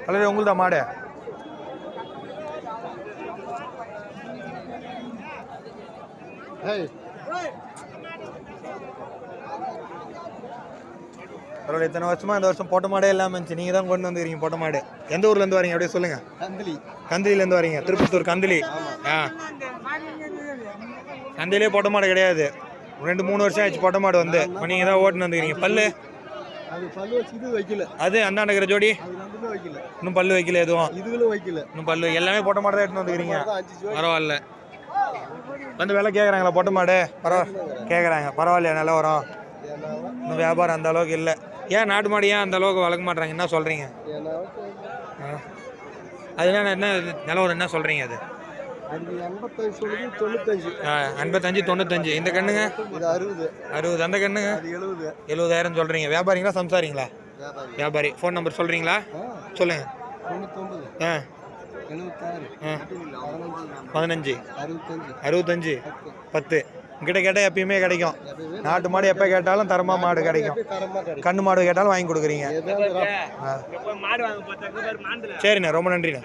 Colour உங்களுதா மாடு? பரவாயில்ல. இத்தனை வருஷமா இந்த வருஷம் பொட்டை மாடே இல்லாமல் இருந்துச்சு. நீங்கள் தான் கொண்டு வந்துக்கிறீங்க பொட்டை மாடு. எந்த ஊர்லேருந்து வரீங்க அப்படியே சொல்லுங்கள். கந்திலிலேருந்து வரீங்க. திருப்பத்தூர் கந்திலி. கந்திலே பொட்டை மாடு கிடையாது. 2-3 வருஷம் ஆயிடுச்சு பொட்டை மாடு வந்து. நீங்கள் தான் ஓட்டுன்னு வந்துக்கிறீங்க. பல்லு அது அந்தாண்ட இருக்கிற ஜோடி இன்னும் பல்லு வைக்கல. எதுவும் இன்னும் பல்லு எல்லாமே பொட்டை மாடு தான் எடுத்துன்னு வந்துக்கிறீங்க. பரவாயில்ல. வந்து விலை கேட்குறாங்களா பொட்டை மாடு? கேட்குறாங்க. பரவாயில்லையா? நல்லா வரும். இன்னும் வியாபாரம் அந்த அளவுக்கு இல்லை. ஏன் நாட்டு மாடு ஏன் அந்த அளவுக்கு வளர்க்க மாட்டாங்க? என்ன சொல்கிறீங்க? அதனால என்ன நிலவரம் என்ன சொல்கிறீங்க? அது 85-95. இந்த கண்ணுங்க 60. அந்த கண்ணுங்க 70,000 சொல்கிறீங்க. வியாபாரிங்களா சம்சாரிங்களா? வியாபாரி. ஃபோன் நம்பர் சொல்கிறீங்களா? சொல்லுங்கள். 15 65 10. உங்ககிட்ட கேட்டால் எப்பயுமே கிடைக்கும். நாட்டு மாடு எப்போ கேட்டாலும் தரமாக மாடு கிடைக்கும். கண்ணு மாடு கேட்டாலும் வாங்கி கொடுக்குறீங்க. சரிண்ணே, ரொம்ப நன்றிண்ணே.